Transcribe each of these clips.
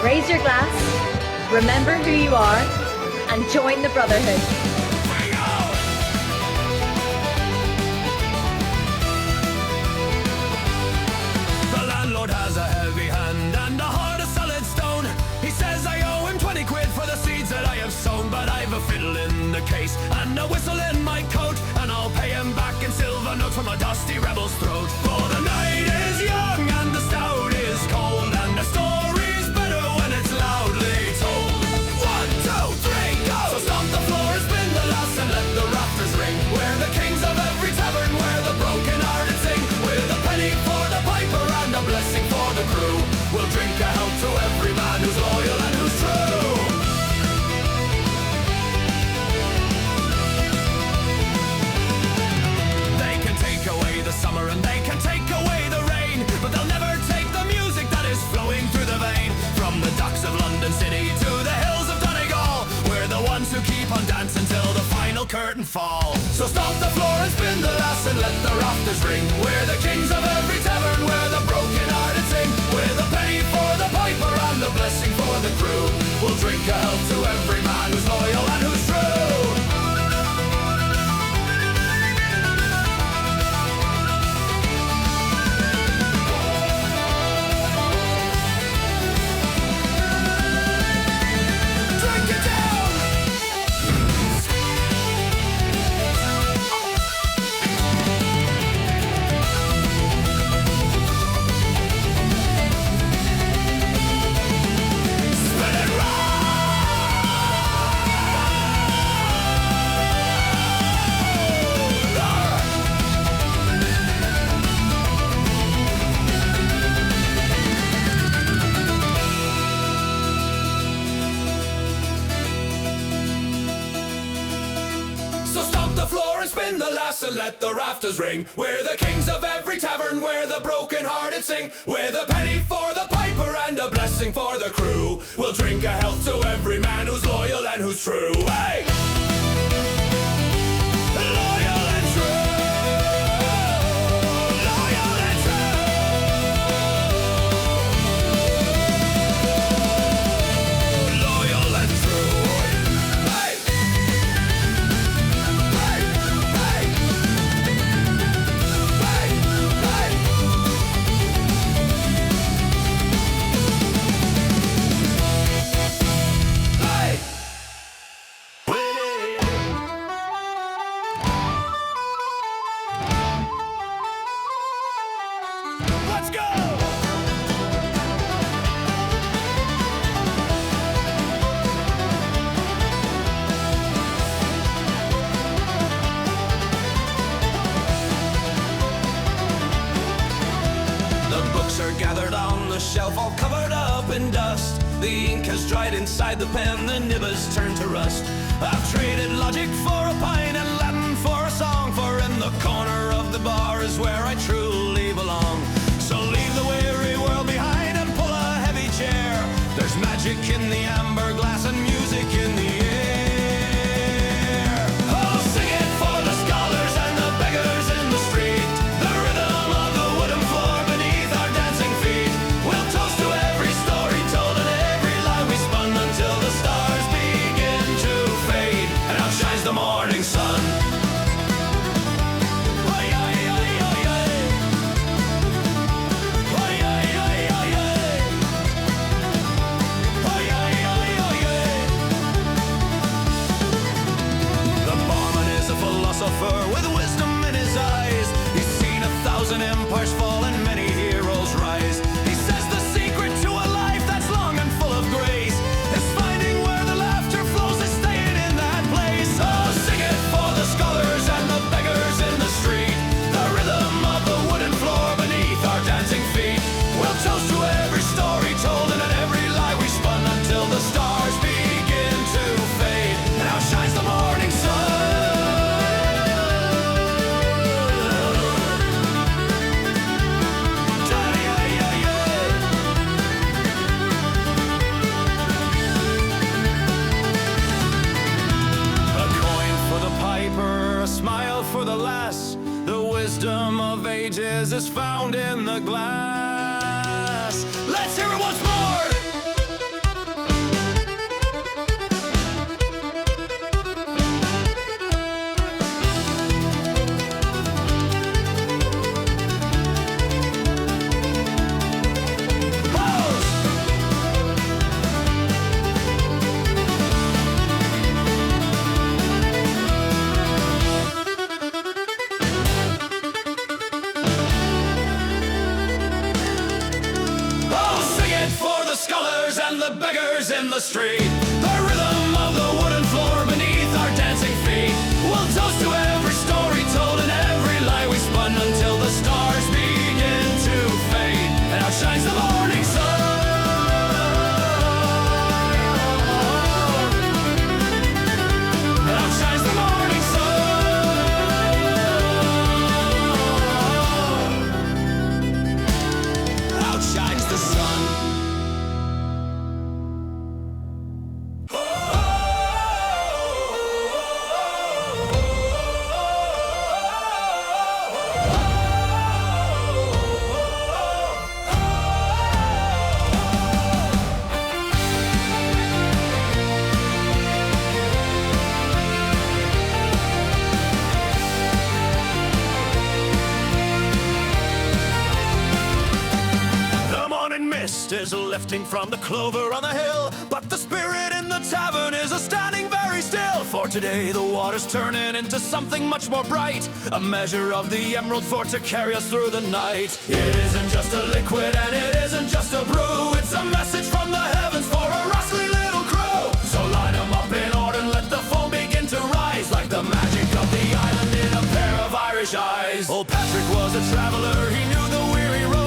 Raise your glass, remember who you are, and join the Brotherhood. The landlord has a heavy hand and a heart of solid stone. He says I owe him 20 quid for the seeds that I have sown, but I've a fiddle in the case and a whistle in my coat, and I'll pay him back in silver notes from a dusty rebel's throat. For the night is young and the stout is cold, and the story's better when it's loudly told. 1, 2, 3, go! So stomp the floor and spin the lass and let the rafters ring. We're the kings of every tavern where the broken-hearted sing, with a penny for the piper and a blessing for the crew. We'll drink a health to every man who's loyal and who's true. They can take away the summer and they can take away the rain, but they'll never take the music that is flowing through the vein. From the docks of London City to the hills of Donegal, we're the ones who keep on dancing till the final curtain falls. So stomp the floor and spin the lass and let the rafters ring. We're the kings of every tavern where the broken-hearted sing, with a penny for the piper and a blessing for the crew. We'll drink a health to every man who's loyal and who's true. Drink it down! Spin it So stomp the floor and spin the lass and let the rafters ring. We're the kings of every tavern where the broken-hearted sing, with a penny for the piper and a blessing for the crew. We'll drink a health to every man who's loyal and who's true. Hey! Loyal and true. Loyal and true. Loyal and true. Hey! Hey! Hey! Hey! Hey! Hey! Let's go! The books are gathered on the shelf, all covered up in dust. The ink has dried inside the pen, the nib has turned to rust. I've traded logic for a pint and Latin for a song, for in the corner of the bar is where I truly belong. So leave the weary world behind and pull a heavy chair. There's magic in the amber glass and music in the air. Oh, sing it for the scholars and the beggars in the street, the rhythm of the wooden floor beneath our dancing feet. We'll toast to every story told and every lie we spun, until the stars begin to fade and out shines the morning sun. Oy, oy, oy, oy, oy. Oy, oy, oy, oy, oy. Oy, oy, oy, oy, oy. The barman is a philosopher with wisdom in his eyes. He's seen 1,000 empires fall and many heroes rise. He says the secret to a life that's long and full of grace is finding where the laughter flows, is staying in that place. Oh, sing it for the scholars and the beggars in the street, the rhythm of the wooden floor beneath our dancing feet. We'll toast to every story told and at every lie we spun, until the stars begin to fade and out shines the morning sun. A coin for the piper, a smile for the lass. The wisdom of ages is found in the glass. Let's hear it once more. beggars and the beggars in the street. The rhythm of the wooden floor beneath our dancing feet. We'll toast to every story told and every lie we spun until the stars begin to fade and out shines the morning sun. And out shines the morning sun. Out shines the sun. Is lifting from the clover on the hill, but the spirit in the tavern is a standing very still. For today the water's turning into something much more bright, a measure of the emerald for to carry us through the night. It isn't just a liquid and it isn't just a brew, it's a message from the heavens for a rascally little crew. So line them up in order and let the foam begin to rise, like the magic of the island in a pair of Irish eyes. Old Patrick was a traveler, he knew the weary road.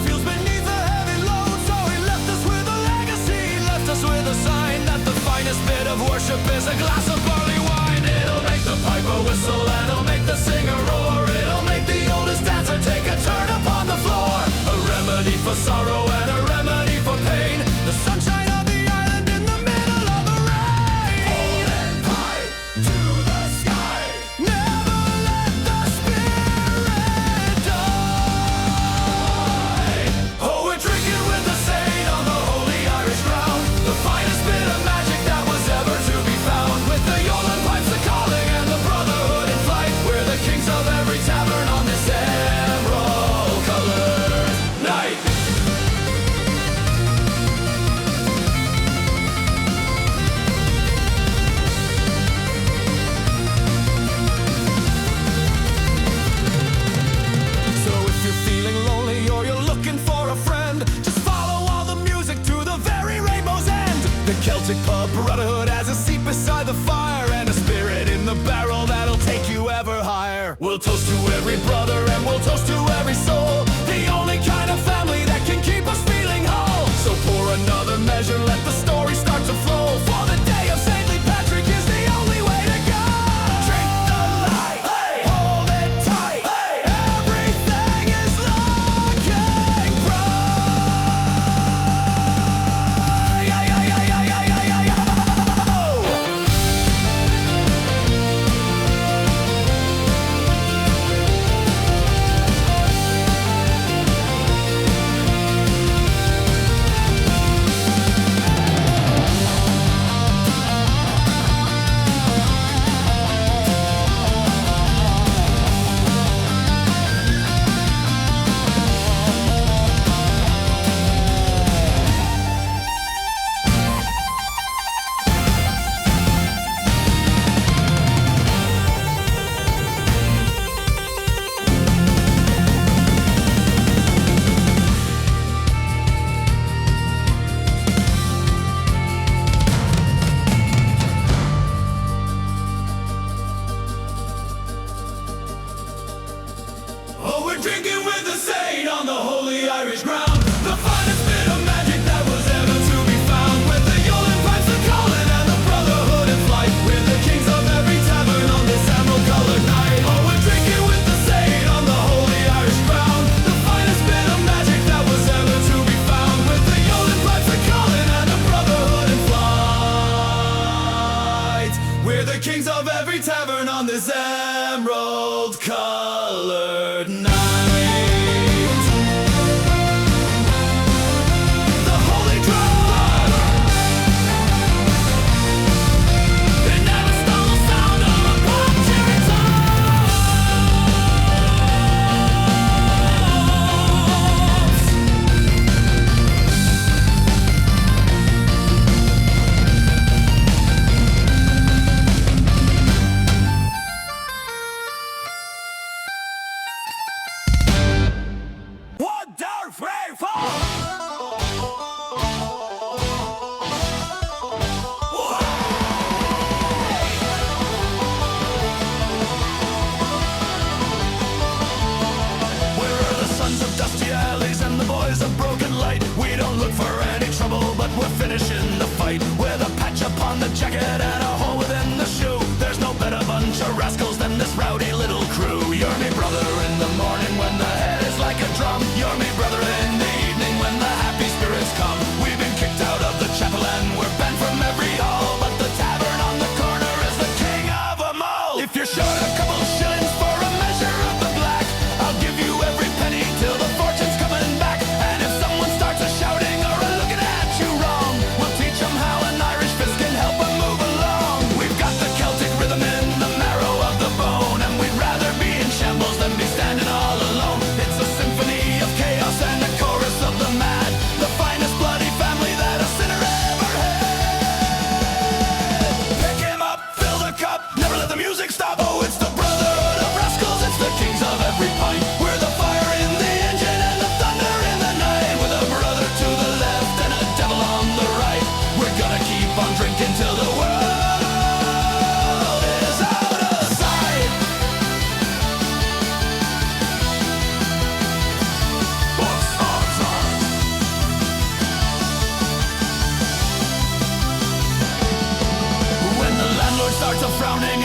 Feels beneath a heavy load, so he left us with a legacy, left us with a sign that the finest bit of worship is a glass of barley wine. It'll make the piper whistle and it'll make the singer roar, it'll make the oldest dancer take a turn upon the floor. A remedy for sorrow and a remedy for pain, the sunshine of the island in the middle of the rain. Hold it high to the sky, never let the spirit die. Drinking with the saint on the holy Irish ground, the finest bit of magic that was ever to be found. With the Yolland pipes, the calling, and the brotherhood in flight, we're the kings of every tavern on this emerald-colored night. So if you're feeling lonely or you're looking for a friend, just follow all the music to the very rainbow's end. The Celtic Pub Brotherhood has a seat beside the fire and a spirit in the barrel that'll take you ever higher. We'll toast to every brother and we'll toast to every soul, the only kind of family that can keep us feeling whole. So pour another measure, let the story start to flow, for the day of Saintly Patrick is the only way to go. Drink the light, hey, hold it tight, hey, everything is looking bright. Yeah, yeah, yeah, yeah, yeah, yeah, yeah, yeah.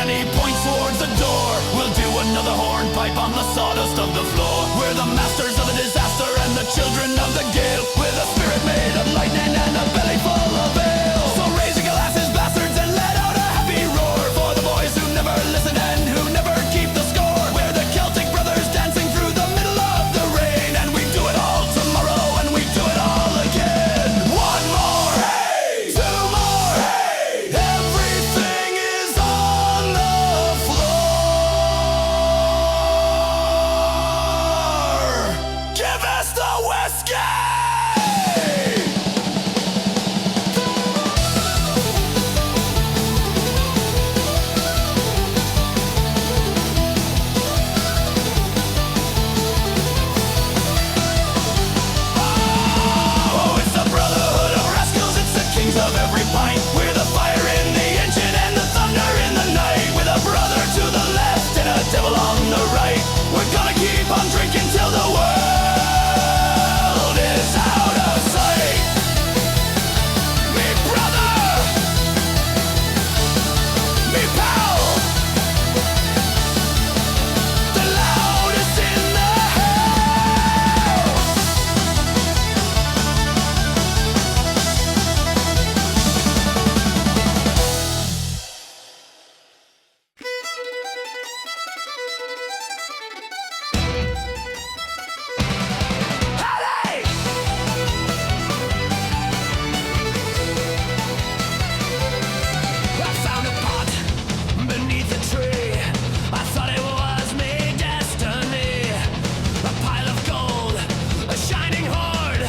and he points towards the door. We'll do another hornpipe on the sawdust of the floor. We're the masters of the disaster and the children of the gale, with a spirit made of lightning and a belly full of ale. So raise your glasses, bastards, and let out a happy roar for the boys who never listen and who never keep the score. We're the Celtic brothers dancing through the middle of the rain, and we do it all tomorrow and we do it all again. One more, hey! Two more, hey! Everything is on the floor. Give us the whiskey! Oh, it's the brotherhood of rascals, it's the kings of every pint. We're the fire in the engine and the thunder in the night. With a brother to the left and a devil on the right. We're gonna keep on drinking till the world is out of sight. Me brother, me pal, the loudest in the house. Howdy! I found a pot beneath a tree. I thought it was me destiny. A pile of gold, a shining hoard,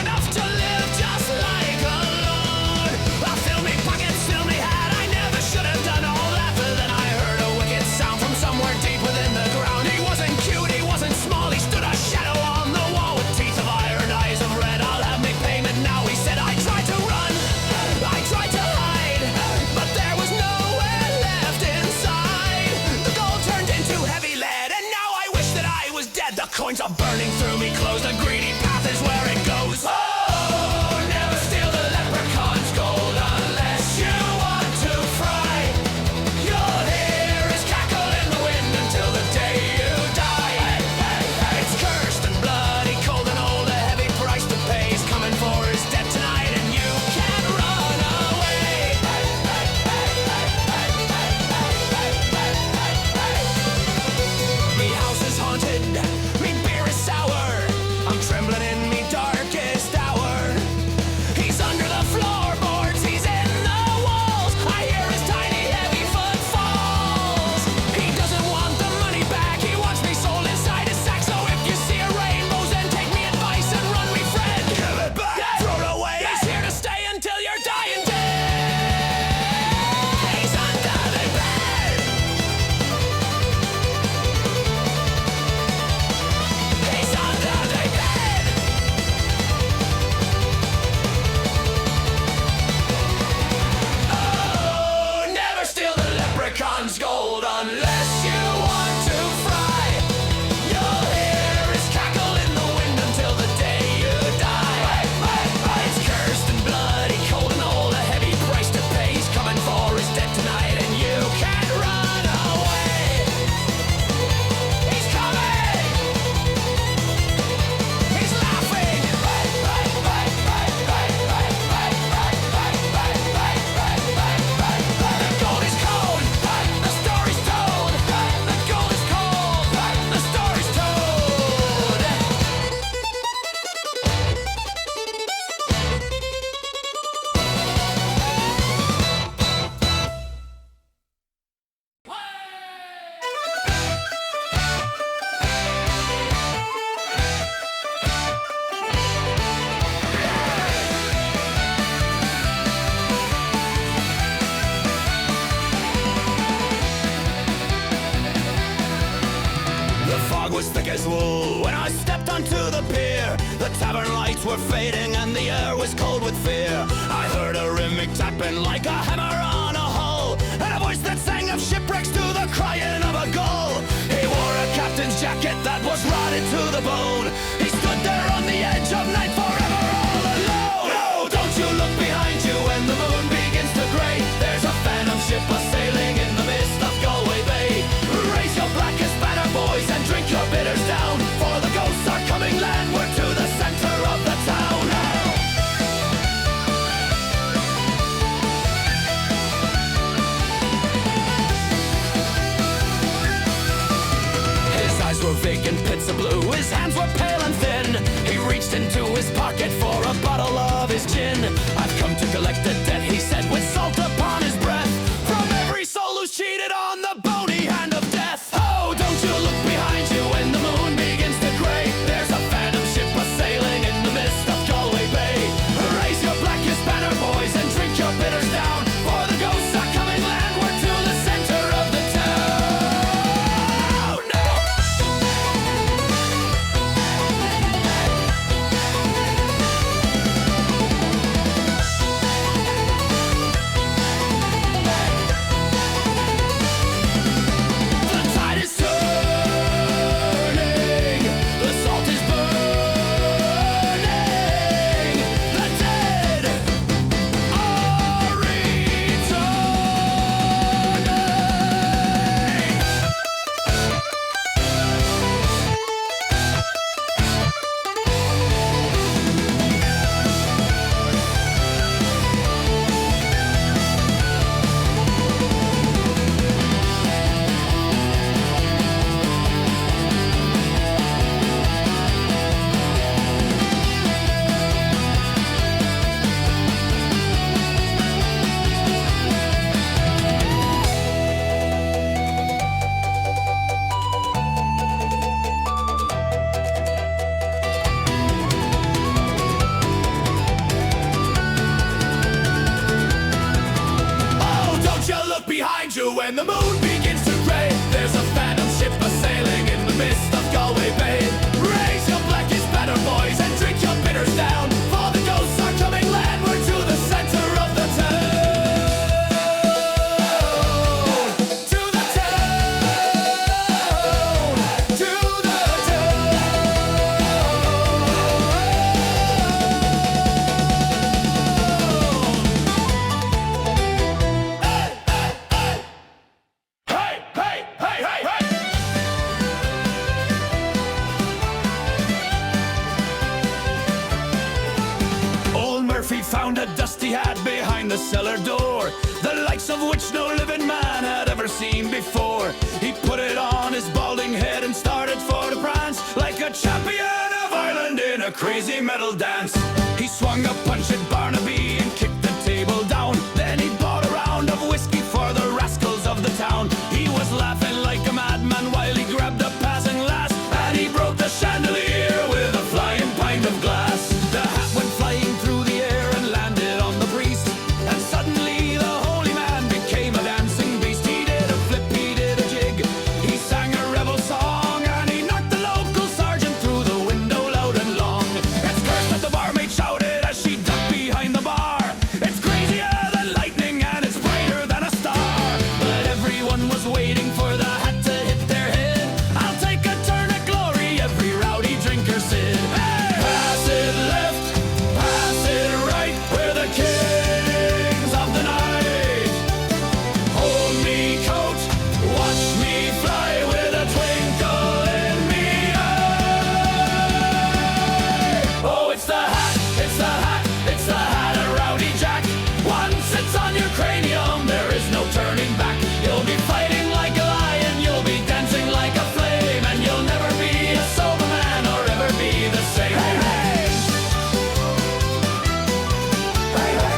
enough to live just like a lord. I filled me pockets, filled me hat. I never should have done all that. But then I heard a wicked sound from somewhere deep within the ground. He wasn't cute, he wasn't small. He stood a shadow on the wall with teeth of iron, eyes of red. I'll have me payment now, he said. I tried to run, I tried to hide, but there was nowhere left inside. The gold turned into heavy lead, and now I wish that I was dead. The coins are burning through me clothes. The greedy path is where it goes. Oh, never steal the leprechaun's gold unless you want to fry. You'll hear his cackle in the wind until the day you die. It's cursed and bloody, cold and old, a heavy price to pay. He's coming for his debt tonight, and you can't run away. Me house is haunted, me beer is sour. I'm trembling in me darkest hour. He's under the floorboards, he's in the walls. I hear his tiny heavy footfalls. He doesn't want the money back, he wants me sold inside his sack. So if you see a rainbow, then take me advice and run, me friend. Give it back, throw it away. He's here to stay until you're dying dead. He's under the bed. He's under the bed. Oh, never steal the leprechaun's gold unless you want to fry. You'll hear his cackle in the wind until the day you die. It's cursed and bloody, cold and old, a heavy price to pay. He's coming for his debt tonight, and you can't run away. He's coming. He's laughing. The gold is cold. The story's told. The gold is cold. The story's told. The fog was thick as wool when I stepped onto the pier. The tavern lights were fading and the air was cold with fear. I heard a rhythmic tapping like a hammer on a hull, and a voice that sang of shipwrecks to the crying of a gull. He wore a captain's jacket that was rotted to the bone. He stood there on the edge of night forever all alone. No, don't you look behind you when the moon begins to gray. There's a phantom ship a-sailing in the mist of a bottle of his gin. I've come to collect the debt, he said, with salt upon his breath, from every soul who's cheated on the bony hand of death. Oh, don't you look behind you when the moon begins to grey. There's a phantom ship a-sailing in the mist of Galway Bay. Raise your blackest banner, boys, and drink your bitters down, for the ghosts are coming landward to the center of the town. The tide is turning, the salt is burning, the dead are behind you when the moon begins to gray. There's a phantom ship a-sailing in the mist of Galway Bay. Raise your blackest banner, boys, and drink your bitters down, for the ghosts are coming landward to the center of the town. To the town. To the found a dusty hat behind the cellar door, the likes of which no living man had ever seen before. He put it on his balding head and started for the prance, like a champion of Ireland in a crazy metal dance. He swung a punch at Barnaby and kicked the table down. Then he bought a round of whiskey for the rascals of the town. He was laughing like a madman while he grabbed a passing lass, and he broke the chandelier with a flying pint of glass. The hat went flying through the air and landed on the priest, and suddenly the holy man became a dancing beast. He did a flip, he did a jig, he sang a rebel song, and he knocked the local sergeant through the window loud and long. It's cursed that the barmaid shouted as she ducked behind the bar. It's crazier than lightning and it's brighter than a star. But everyone was waiting for the hat to hit their head. I'll take a turn at glory, every rowdy drinker said. Hey! Pass it left, pass it right, we're the kings of the night. Hold me coat, watch me fly with a twinkle in me eye. Oh, it's the hat, it's the hat, it's the hat of Rowdy Jack. Once it's on your cranium, there is no turning back. You'll be fighting like a lion, you'll be dancing like a flame, and you'll never be a sober man or ever be the same. Hey, hey! Hey, hey!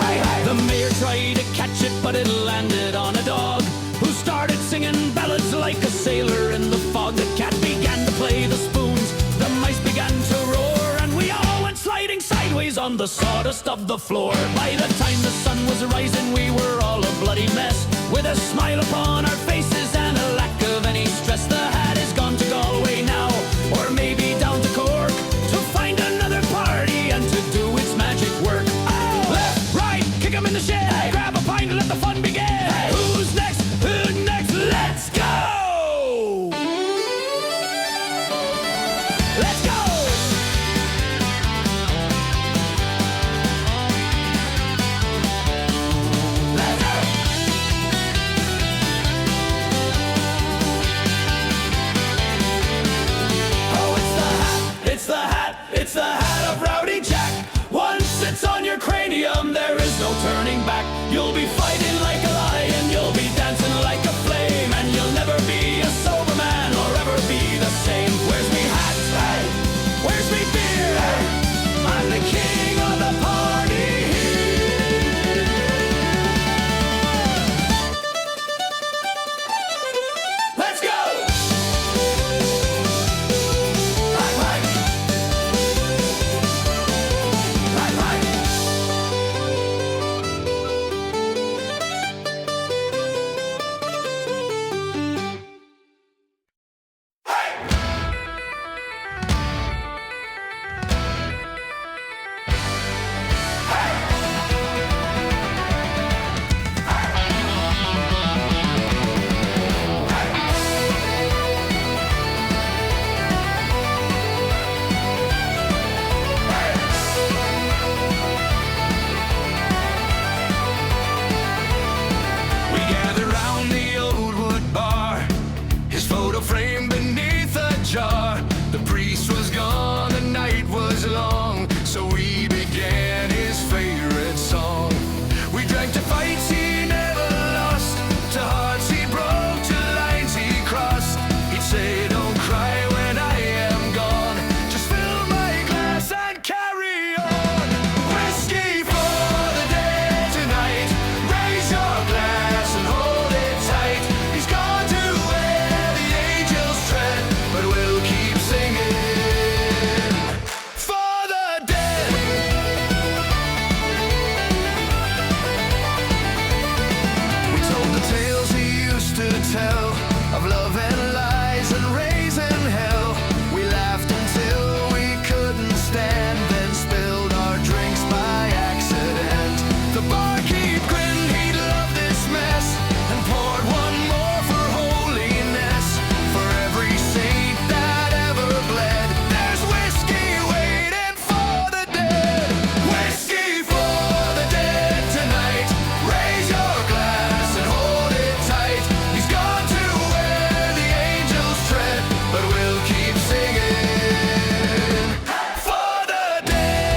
Hey, hey! The mayor tried to catch it, but it landed on a dog, who started singing ballads like a sailor in the fog. The cat began to play the spoons, the mice began to roar, and we all went sliding sideways on the sawdust of the floor. By the time the sun was rising, we were all a bloody mess, with a smile upon our faces and a lack of any stress. The hat is gone to Galway now, or maybe down to Cork, to find another party and to do its magic work. Oh! Left, right, kick 'em in the shin, hey! Grab a pint and let the fun begin. Hey! Who's next? Who next? Let's go! Let's go! Let's go! Where's me beer? I'm the king of the party here. Let's go! Bagpipe! Bagpipe! We gather round the old wood bar, his photo frame beneath a jar. The priest was gone, the night was long, so we began his favorite song. We drank to fights he never lost, to hearts he broke, to lines he crossed. He'd say, don't cry when I am gone, just fill my glass and carry on. Whiskey for the dead tonight, raise your glass and hold it tight. He's gone to where the angels tread, but we'll keep singing for the dead. We told the tales he used to tell of love and lies and raising hell. We laughed until we couldn't stand, then spilled our drinks by accident. The barkeep grinned, he'd love this mess, and poured one more for holiness. For every saint that ever bled, there's whiskey waiting for the dead. Whiskey for the dead tonight, raise your glass and hold it tight. He's gone to where the angels tread, but we'll keep singing for the dead.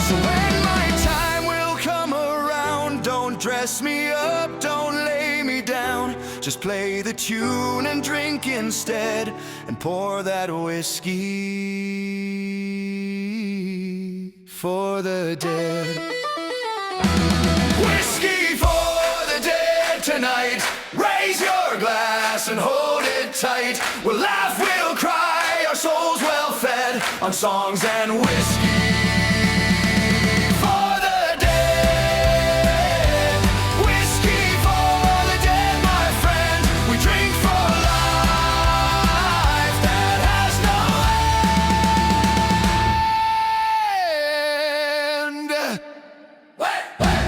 So when my time will come around, don't dress me up, don't lay me down. Just play the tune and drink instead, and pour that whiskey for the dead. Whiskey for the dead tonight, raise your glass and hold it tight. We'll laugh, we'll cry, our souls well fed on songs and whiskey for the dead. Whiskey for the dead, my friend. We drink for life that has no end. Wait, wait.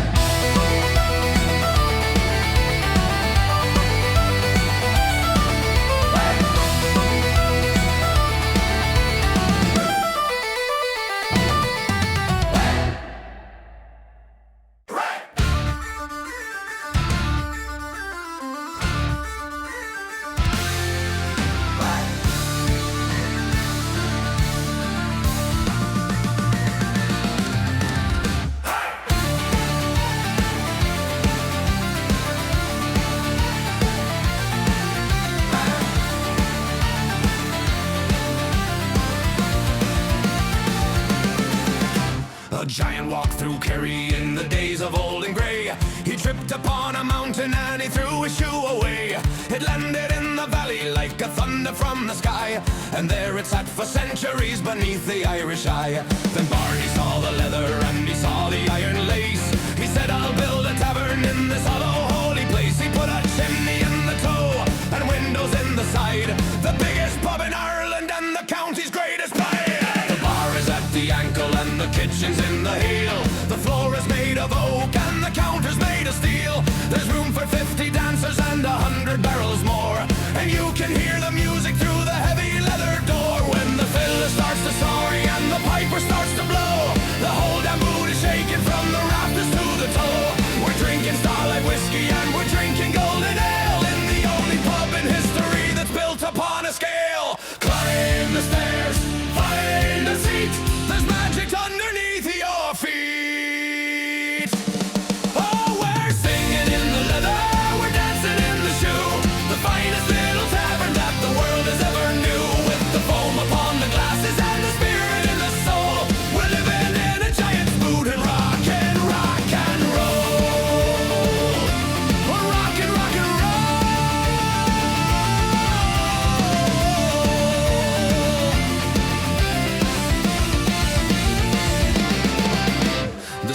A giant walked through Kerry in the days of old and grey. He tripped upon a mountain and he threw his shoe away. It landed in the valley like a thunder from the sky, and there it sat for centuries beneath the Irish eye. Then Barney saw the leather and he saw the iron lace. He said, I'll build a tavern in this hollow holy place. He put a chimney in the toe and windows in the side, the biggest pub in Ireland and the county's greatest pride. The bar is at the ankle and the kitchen's in the heel. The floor is made of oak and the counter's made of steel. There's room for 50 dancers and 100 barrels more, and you can hear the music through the heavy leather door. When the fiddler starts to song and the piper starts to blow, the whole damn boot is shaking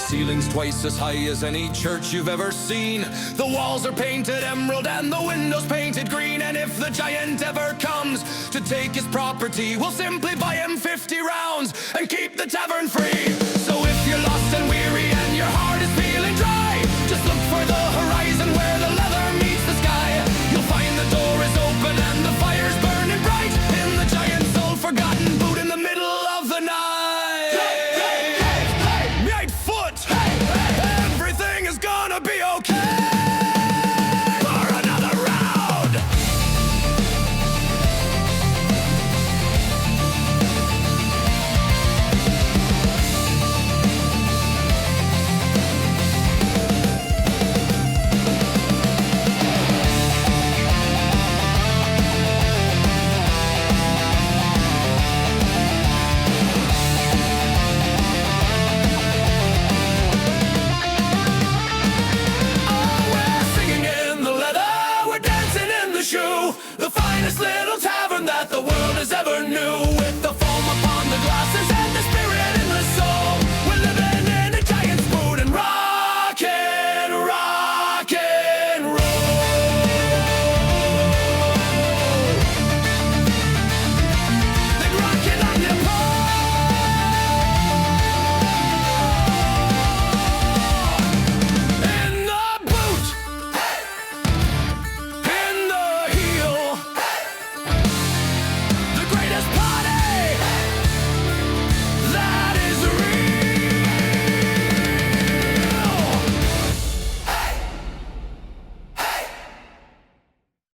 ceiling's twice as high as any church you've ever seen. The walls are painted emerald and the windows painted green. And if the giant ever comes to take his property, we'll simply buy him 50 rounds and keep the tavern free. So if you're lost and